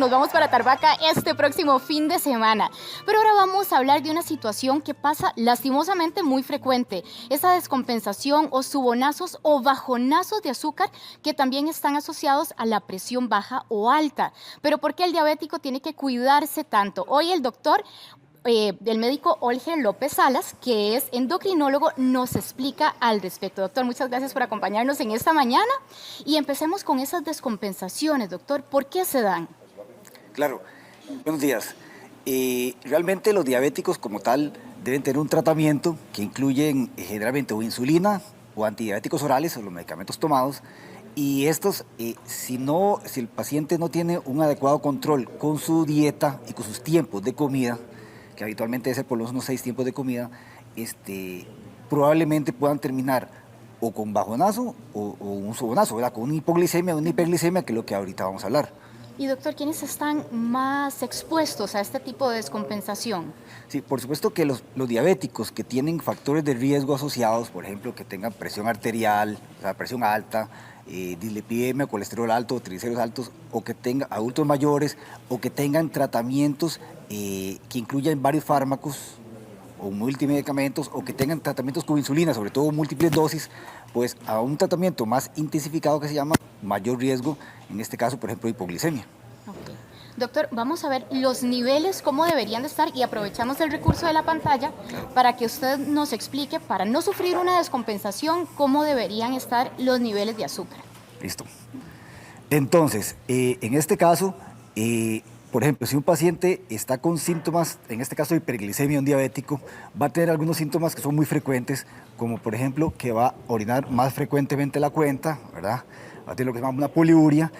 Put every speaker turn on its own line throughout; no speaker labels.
Nos vamos para Tarbaca este próximo fin de semana, pero ahora vamos a hablar de una situación que pasa lastimosamente muy frecuente, esa descompensación o subonazos o bajonazos de azúcar que también están asociados a la presión baja o alta. Pero ¿por qué el diabético tiene que cuidarse tanto? Hoy el doctor del médico Olger López Salas, que es endocrinólogo, nos explica al respecto. Doctor, muchas gracias por acompañarnos en esta mañana y empecemos con esas descompensaciones, doctor. ¿Por qué se dan?
Claro, buenos días. Realmente los diabéticos como tal deben tener un tratamiento que incluyen generalmente o insulina o antidiabéticos orales o los medicamentos tomados, y estos, si el paciente no tiene un adecuado control con su dieta y con sus tiempos de comida, que habitualmente debe ser por lo menos unos 6 tiempos de comida, probablemente puedan terminar o con bajonazo o un subonazo, ¿verdad? Con una hipoglicemia o una hiperglicemia, que es lo que ahorita vamos a hablar.
Y doctor, ¿quiénes están más expuestos a este tipo de descompensación?
Sí, por supuesto que los diabéticos que tienen factores de riesgo asociados, por ejemplo, que tengan presión arterial, o sea, presión alta, dislipidemia, colesterol alto, triglicéridos altos, o que tengan adultos mayores, o que tengan tratamientos que incluyan varios fármacos o multimedicamentos, o que tengan tratamientos con insulina, sobre todo múltiples dosis, pues a un tratamiento más intensificado que se llama mayor riesgo, en este caso, por ejemplo, hipoglicemia.
Okay. Doctor, vamos a ver los niveles, cómo deberían de estar, y aprovechamos el recurso de la pantalla para que usted nos explique, para no sufrir una descompensación, cómo deberían estar los niveles de azúcar.
Listo. Entonces, en este caso, por ejemplo, si un paciente está con síntomas, en este caso de hiperglicemia, un diabético, va a tener algunos síntomas que son muy frecuentes, como por ejemplo que va a orinar más frecuentemente la cuenta, ¿verdad? Va a tener lo que se llama una poliuria,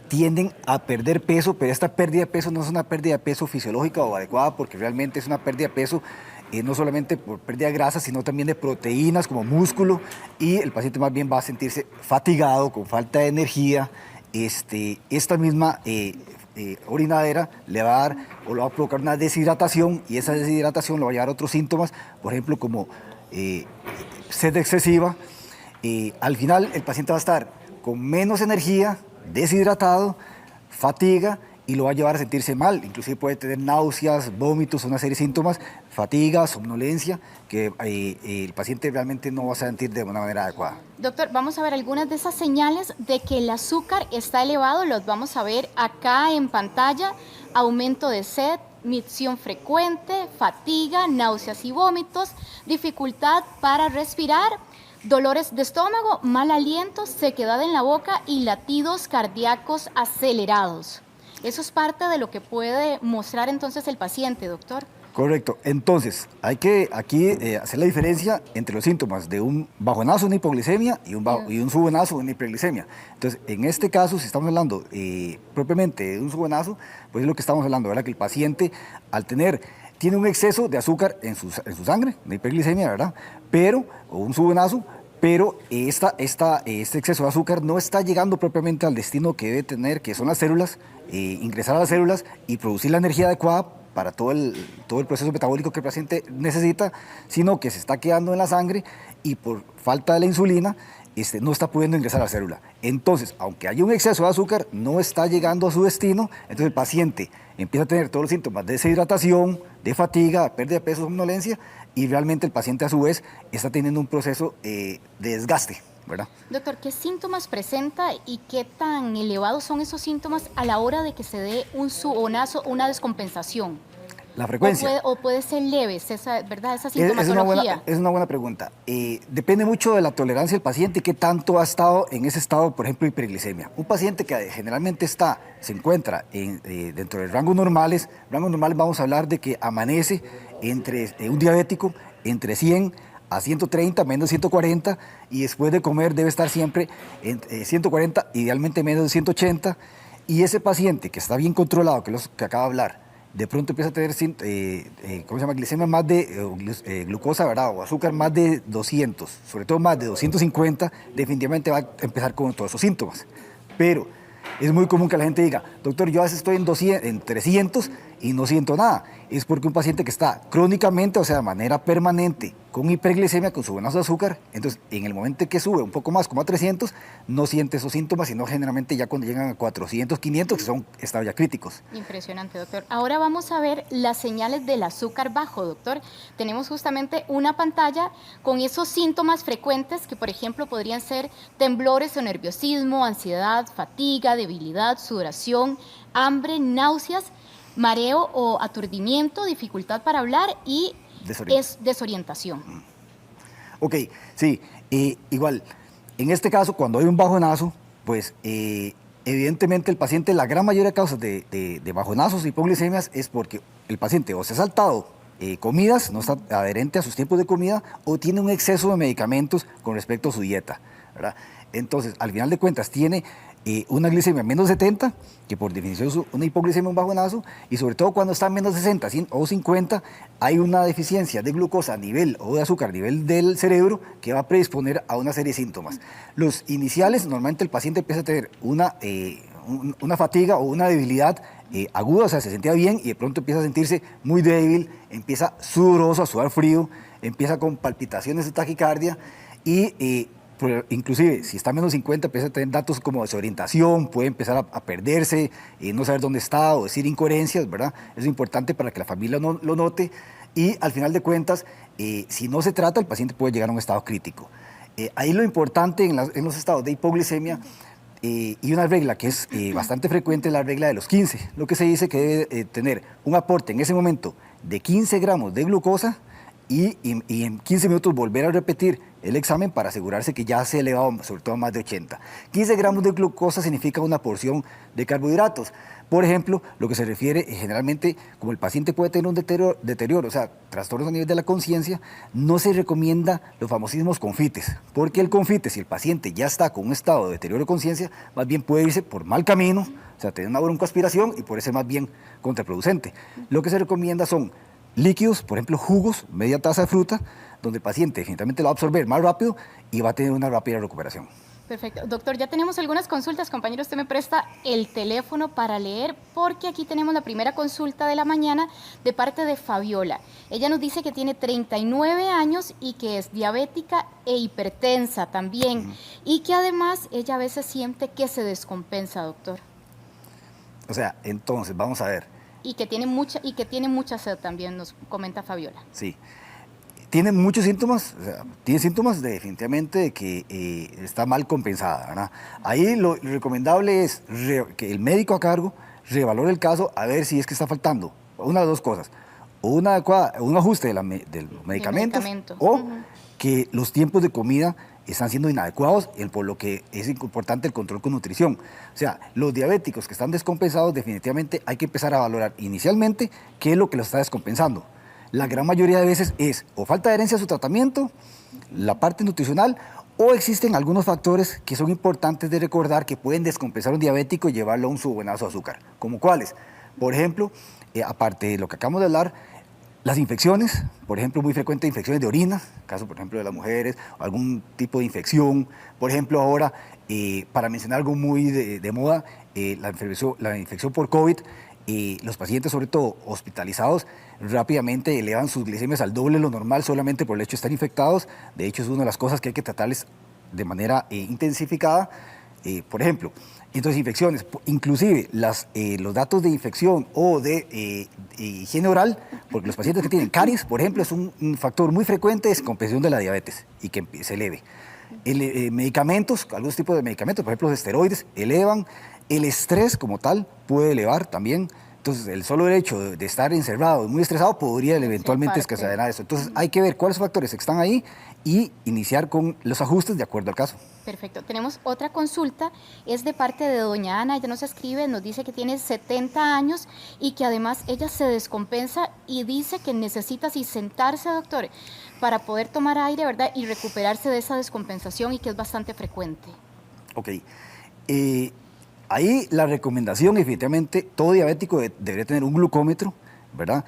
tienden a perder peso, pero esta pérdida de peso no es una pérdida de peso fisiológica o adecuada, porque realmente es una pérdida de peso no solamente por pérdida de grasa, sino también de proteínas como músculo, y el paciente más bien va a sentirse fatigado, con falta de energía. Esta misma orinadera le va a dar o le va a provocar una deshidratación, y esa deshidratación le va a llevar a otros síntomas, por ejemplo como sed excesiva. Al final el paciente va a estar con menos energía, deshidratado, fatiga, y lo va a llevar a sentirse mal. Inclusive puede tener náuseas, vómitos, una serie de síntomas, fatiga, somnolencia, que el paciente realmente no va a sentir de una manera adecuada.
Doctor, vamos a ver algunas de esas señales de que el azúcar está elevado. Los vamos a ver acá en pantalla: aumento de sed, micción frecuente, fatiga, náuseas y vómitos, dificultad para respirar, dolores de estómago, mal aliento, sequedad en la boca y latidos cardíacos acelerados. Eso es parte de lo que puede mostrar entonces el paciente, doctor.
Correcto. Entonces, hay que aquí hacer la diferencia entre los síntomas de un bajonazo, una hipoglicemia, y un subonazo, una hiperglicemia. Entonces, en este caso, si estamos hablando propiamente de un subonazo, pues es lo que estamos hablando, ¿verdad? Que el paciente, tiene un exceso de azúcar en su sangre, una hiperglicemia, ¿verdad? O un subonazo, pero este exceso de azúcar no está llegando propiamente al destino que debe tener, que son las células, ingresar a las células y producir la energía adecuada para todo el proceso metabólico que el paciente necesita, sino que se está quedando en la sangre, y por falta de la insulina no está pudiendo ingresar a la célula. Entonces, aunque haya un exceso de azúcar, no está llegando a su destino. Entonces el paciente empieza a tener todos los síntomas de deshidratación, de fatiga, pérdida de peso, somnolencia, y realmente el paciente a su vez está teniendo un proceso de desgaste, ¿verdad?
Doctor, ¿qué síntomas presenta y qué tan elevados son esos síntomas a la hora de que se dé un subonazo, una descompensación?
La frecuencia.
¿O puede ser leve, ¿verdad? Esa sintomatología.
Es una buena pregunta. Depende mucho de la tolerancia del paciente y qué tanto ha estado en ese estado, por ejemplo, hiperglicemia. Un paciente que generalmente se encuentra dentro de rangos normales vamos a hablar de que amanece un diabético entre 100 a 130, menos de 140, y después de comer debe estar siempre en 140, idealmente menos de 180, y ese paciente que está bien controlado, que es lo que acaba de hablar, de pronto empieza a tener, glicemia más de glucosa, ¿verdad? O azúcar más de 200, sobre todo más de 250, definitivamente va a empezar con todos esos síntomas. Pero es muy común que la gente diga: doctor, yo a veces estoy en 300 y no siento nada. Es porque un paciente que está crónicamente, o sea, de manera permanente, con hiperglicemia, con subonazo de azúcar. Entonces, en el momento que sube un poco más, como a 300, no siente esos síntomas, sino generalmente ya cuando llegan a 400, 500, que son estados ya críticos.
Impresionante, doctor. Ahora vamos a ver las señales del azúcar bajo, doctor. Tenemos justamente una pantalla con esos síntomas frecuentes que, por ejemplo, podrían ser temblores o nerviosismo, ansiedad, fatiga, debilidad, sudoración, hambre, náuseas, mareo o aturdimiento, dificultad para hablar y desorientación.
Ok, sí, igual, en este caso, cuando hay un bajonazo, pues evidentemente el paciente, la gran mayoría de causas de bajonazos y hipoglicemias es porque el paciente o se ha saltado comidas, no está adherente a sus tiempos de comida, o tiene un exceso de medicamentos con respecto a su dieta, ¿verdad? Entonces, al final de cuentas, tiene una glicemia menos de 70, que por definición es una hipoglicemia, un bajonazo, y sobre todo cuando está menos de 60 o 50, hay una deficiencia de glucosa a nivel, o de azúcar a nivel del cerebro, que va a predisponer a una serie de síntomas. Los iniciales, normalmente el paciente empieza a tener una fatiga o una debilidad aguda, o sea, se sentía bien y de pronto empieza a sentirse muy débil, empieza sudoroso, a sudar frío, empieza con palpitaciones de taquicardia y inclusive si está menos 50 empieza a tener datos como desorientación, puede empezar a perderse, no saber dónde está o decir incoherencias, ¿verdad? Es importante para que la familia lo note y al final de cuentas, si no se trata, el paciente puede llegar a un estado crítico. Ahí lo importante en los estados de hipoglicemia y una regla que es bastante frecuente es la regla de los 15, lo que se dice que debe tener un aporte en ese momento de 15 gramos de glucosa y en 15 minutos volver a repetir el examen para asegurarse que ya se ha elevado, sobre todo a más de 80. 15 gramos de glucosa significa una porción de carbohidratos. Por ejemplo, lo que se refiere generalmente, como el paciente puede tener un deterioro, o sea, trastornos a nivel de la conciencia, no se recomienda los famosísimos confites, porque el confite, si el paciente ya está con un estado de deterioro de conciencia, más bien puede irse por mal camino, o sea, tener una broncoaspiración y puede ser más bien contraproducente. Lo que se recomienda son líquidos, por ejemplo, jugos, media taza de fruta, donde el paciente definitivamente lo va a absorber más rápido y va a tener una rápida recuperación.
Perfecto. Doctor, ya tenemos algunas consultas. Compañero, usted me presta el teléfono para leer, porque aquí tenemos la primera consulta de la mañana de parte de Fabiola. Ella nos dice que tiene 39 años y que es diabética e hipertensa también, y que además ella a veces siente que se descompensa, doctor.
O sea, entonces, vamos a ver.
Y que tiene mucha sed también, nos comenta Fabiola.
Sí. Tiene muchos síntomas, o sea, tiene síntomas definitivamente de que está mal compensada, ¿verdad? Ahí lo recomendable es que el médico a cargo revalore el caso a ver si es que está faltando una de dos cosas, o un ajuste de los medicamentos o que los tiempos de comida están siendo inadecuados, por lo que es importante el control con nutrición. O sea, los diabéticos que están descompensados definitivamente hay que empezar a valorar inicialmente qué es lo que los está descompensando. La gran mayoría de veces es o falta de adherencia a su tratamiento, la parte nutricional, o existen algunos factores que son importantes de recordar que pueden descompensar a un diabético y llevarlo a un subonazo de azúcar. ¿Como cuáles? Por ejemplo, aparte de lo que acabamos de hablar, las infecciones, por ejemplo, muy frecuentes infecciones de orina, caso por ejemplo de las mujeres, o algún tipo de infección. Por ejemplo, ahora, para mencionar algo muy de moda, la infección por COVID, los pacientes, sobre todo hospitalizados, rápidamente elevan sus glicemias al doble de lo normal solamente por el hecho de estar infectados. De hecho, es una de las cosas que hay que tratarles de manera intensificada. Por ejemplo, entonces infecciones, inclusive los datos de infección o de higiene oral, porque los pacientes que tienen caries, por ejemplo, es un factor muy frecuente de descompensación de la diabetes y que se eleve. Medicamentos, algunos tipos de medicamentos, por ejemplo, los esteroides, elevan. El estrés como tal puede elevar también. Entonces, el solo hecho de estar encerrado y muy estresado podría eventualmente desencadenar eso. Entonces, hay que ver cuáles factores están ahí y iniciar con los ajustes de acuerdo al caso.
Perfecto. Tenemos otra consulta, es de parte de doña Ana. Ella nos escribe, nos dice que tiene 70 años y que además ella se descompensa y dice que necesita así sentarse, doctor, para poder tomar aire, ¿verdad? Y recuperarse de esa descompensación y que es bastante frecuente.
Ok. Ahí la recomendación, definitivamente, todo diabético debería tener un glucómetro, ¿verdad?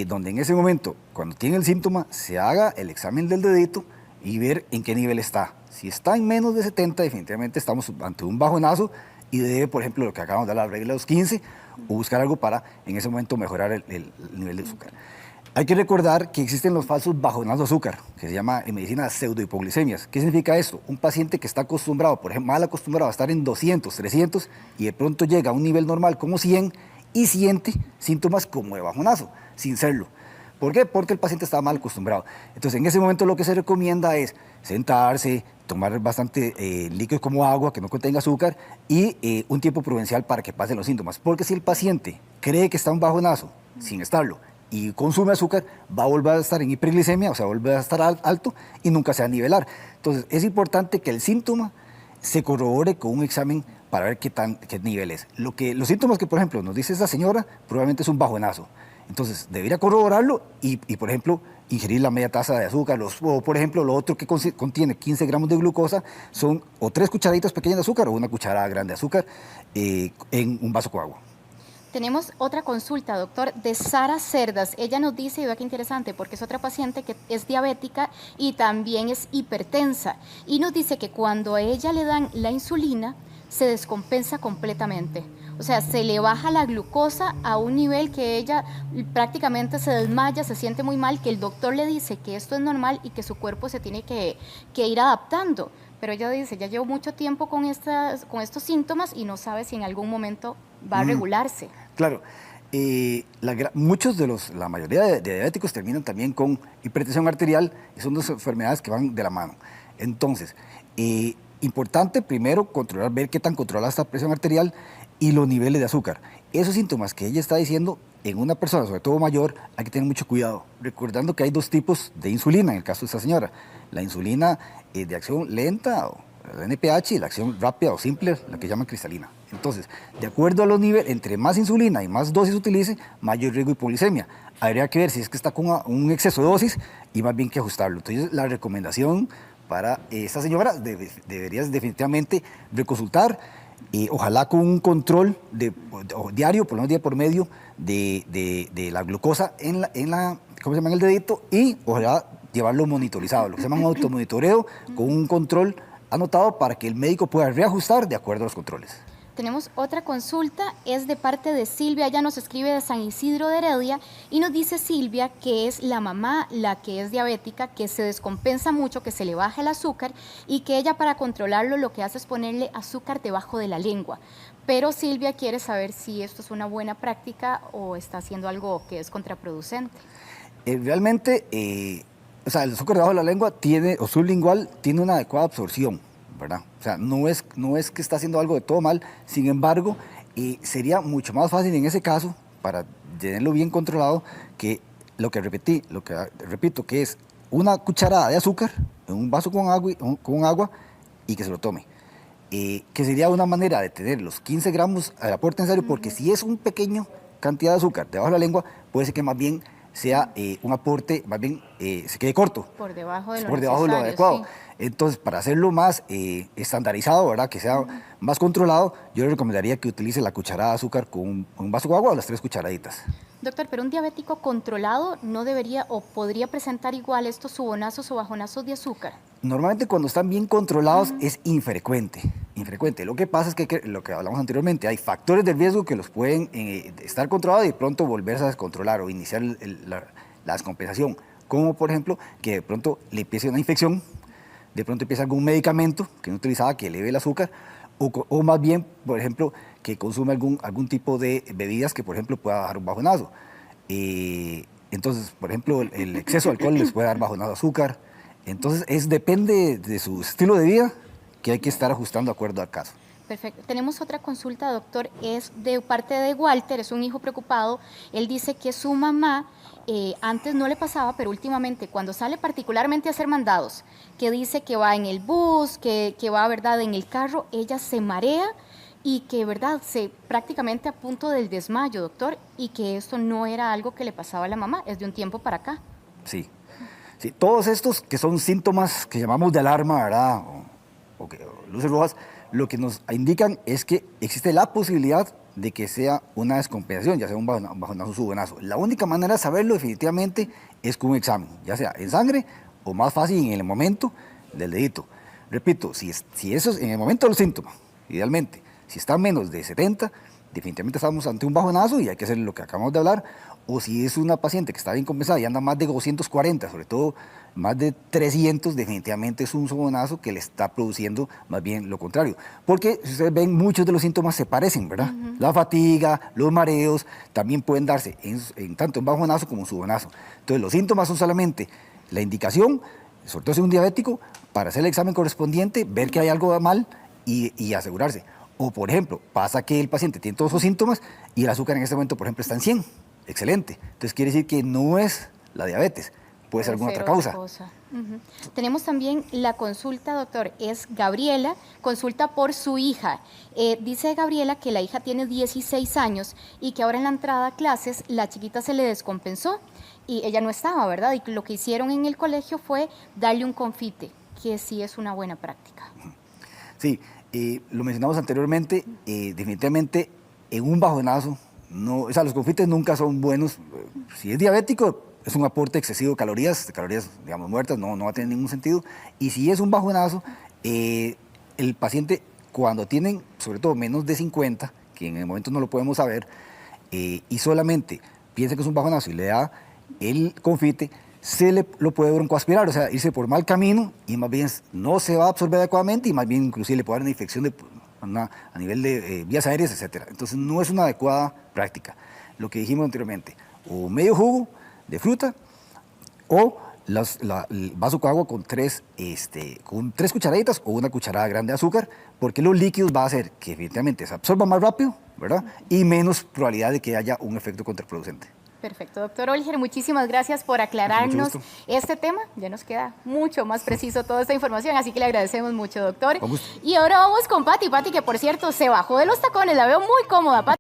Donde en ese momento, cuando tiene el síntoma, se haga el examen del dedito y ver en qué nivel está. Si está en menos de 70, definitivamente estamos ante un bajonazo y debe, por ejemplo, lo que acabamos de hablar, la regla de los 15, o buscar algo para en ese momento mejorar el nivel de azúcar. Hay que recordar que existen los falsos bajonazos de azúcar, que se llama en medicina pseudohipoglicemias. ¿Qué significa esto? Un paciente que está acostumbrado, por ejemplo, mal acostumbrado a estar en 200, 300 y de pronto llega a un nivel normal como 100 y siente síntomas como de bajonazo, sin serlo. ¿Por qué? Porque el paciente está mal acostumbrado. Entonces, en ese momento lo que se recomienda es sentarse, tomar bastante líquidos como agua que no contenga azúcar y un tiempo prudencial para que pasen los síntomas. Porque si el paciente cree que está un bajonazo sin estarlo y consume azúcar, va a volver a estar en hiperglicemia, o sea, va a volver a estar alto y nunca se va a nivelar. Entonces, es importante que el síntoma se corrobore con un examen para ver qué nivel es. Los síntomas que, por ejemplo, nos dice esta señora, probablemente es un bajonazo. Entonces, debería corroborarlo y, por ejemplo, ingerir la media taza de azúcar. O, por ejemplo, lo otro que contiene 15 gramos de glucosa son o 3 cucharaditas pequeñas de azúcar o una cucharada grande de azúcar en un vaso con agua.
Tenemos otra consulta, doctor, de Sara Cerdas. Ella nos dice, y vea qué interesante, porque es otra paciente que es diabética y también es hipertensa. Y nos dice que cuando a ella le dan la insulina, se descompensa completamente. O sea, se le baja la glucosa a un nivel que ella prácticamente se desmaya, se siente muy mal, que el doctor le dice que esto es normal y que su cuerpo se tiene que ir adaptando. Pero ella dice, ya llevo mucho tiempo con estos síntomas y no sabe si en algún momento va a regularse.
Claro. La mayoría de diabéticos terminan también con hipertensión arterial y son dos enfermedades que van de la mano. Entonces, importante primero controlar, ver qué tan controlada está la presión arterial y los niveles de azúcar. Esos síntomas que ella está diciendo en una persona, sobre todo mayor, hay que tener mucho cuidado, recordando que hay dos tipos de insulina en el caso de esta señora. La insulina de acción lenta, o la NPH, y la acción rápida o simple, la que llaman cristalina. Entonces, de acuerdo a los niveles, entre más insulina y más dosis utilice, mayor riesgo de hipoglicemia. Habría que ver si es que está con un exceso de dosis y más bien que ajustarlo. Entonces, la recomendación para esta señora deberías definitivamente reconsultar, ojalá con un control diario, por lo menos día por medio, de la glucosa en ¿cómo se llama? En el dedito, y ojalá llevarlo monitorizado, lo que se llama un automonitoreo con un control anotado para que el médico pueda reajustar de acuerdo a los controles.
Tenemos otra consulta, es de parte de Silvia, ella nos escribe de San Isidro de Heredia y nos dice Silvia que es la mamá la que es diabética, que se descompensa mucho, que se le baja el azúcar y que ella para controlarlo lo que hace es ponerle azúcar debajo de la lengua. Pero Silvia quiere saber si esto es una buena práctica o está haciendo algo que es contraproducente.
Realmente, o sea, el azúcar debajo de la lengua o sublingual tiene una adecuada absorción, ¿verdad? O sea, no es que está haciendo algo de todo mal, sin embargo, sería mucho más fácil en ese caso, para tenerlo bien controlado, que lo que repito, que es una cucharada de azúcar en un vaso con agua y que se lo tome. Que sería una manera de tener los 15 gramos al aporte necesario, porque si es un pequeño cantidad de azúcar debajo de la lengua, puede ser que más bien sea un aporte, más bien se quede corto.
Por debajo de
lo adecuado. Sí. Entonces, para hacerlo más estandarizado, ¿verdad? Que sea más controlado, yo le recomendaría que utilice la cucharada de azúcar con un vaso de agua o las 3 cucharaditas.
Doctor, pero un diabético controlado no debería o podría presentar igual estos subonazos o bajonazos de azúcar.
Normalmente cuando están bien controlados es infrecuente. Lo que pasa es que lo que hablamos anteriormente, hay factores de riesgo que los pueden estar controlados y de pronto volverse a descontrolar o iniciar la descompensación. Como por ejemplo que de pronto le empiece una infección, de pronto empieza algún medicamento que no utilizaba que eleve el azúcar, o más bien, por ejemplo, que consume algún tipo de bebidas que, por ejemplo, pueda dar un bajonazo. Entonces, por ejemplo, el exceso de alcohol les puede dar bajonazo de azúcar. Entonces, depende de su estilo de vida que hay que estar ajustando de acuerdo al caso.
Perfecto. Tenemos otra consulta, doctor, es de parte de Walter, es un hijo preocupado. Él dice que su mamá antes no le pasaba, pero últimamente cuando sale particularmente a hacer mandados, que dice que va en el bus, que va, ¿verdad?, en el carro, ella se marea y que, ¿verdad?, prácticamente a punto del desmayo, doctor, y que esto no era algo que le pasaba a la mamá, es de un tiempo para acá.
Sí, todos estos que son síntomas que llamamos de alarma, ¿verdad?, o luces rojas, lo que nos indican es que existe la posibilidad de que sea una descompensación, ya sea un bajonazo o subonazo. La única manera de saberlo definitivamente es con un examen, ya sea en sangre o más fácil en el momento del dedito. Repito, si eso es en el momento de los síntomas, idealmente, si está menos de 70, definitivamente estamos ante un bajonazo y hay que hacer lo que acabamos de hablar, o si es una paciente que está bien compensada y anda más de 240, sobre todo más de 300, definitivamente es un sobonazo que le está produciendo más bien lo contrario. Porque si ustedes ven, muchos de los síntomas se parecen, ¿verdad? La fatiga, los mareos, también pueden darse tanto en bajonazo como en subonazo. Entonces, los síntomas son solamente la indicación, sobre todo si es un diabético, para hacer el examen correspondiente, ver que hay algo mal y asegurarse. O, por ejemplo, pasa que el paciente tiene todos esos síntomas y el azúcar en este momento, por ejemplo, está en 100. Excelente. Entonces, quiere decir que no es la diabetes. Puede ser alguna otra causa.
Tenemos también la consulta, doctor, es Gabriela, consulta por su hija. Dice Gabriela que la hija tiene 16 años y que ahora en la entrada a clases la chiquita se le descompensó y ella no estaba, ¿verdad? Y lo que hicieron en el colegio fue darle un confite, que sí es una buena práctica.
Sí, lo mencionamos anteriormente, definitivamente en un bajonazo, no, o sea, los confites nunca son buenos. Si es diabético, es un aporte excesivo de calorías, digamos, muertas, no va a tener ningún sentido. Y si es un bajonazo, el paciente, cuando tienen, sobre todo, menos de 50, que en el momento no lo podemos saber, y solamente piensa que es un bajonazo y le da el confite, lo puede broncoaspirar, o sea, irse por mal camino y más bien no se va a absorber adecuadamente y más bien inclusive le puede dar una infección a nivel de vías aéreas, etc. Entonces no es una adecuada práctica. Lo que dijimos anteriormente, o medio jugo de fruta o el vaso con agua con tres cucharaditas o una cucharada grande de azúcar, porque los líquidos va a hacer que efectivamente se absorba más rápido, ¿verdad? Y menos probabilidad de que haya un efecto contraproducente.
Perfecto, doctor Olger, muchísimas gracias por aclararnos este tema. Ya nos queda mucho más preciso toda esta información, así que le agradecemos mucho, doctor. Y ahora vamos con Pati, que por cierto se bajó de los tacones, la veo muy cómoda, Pati.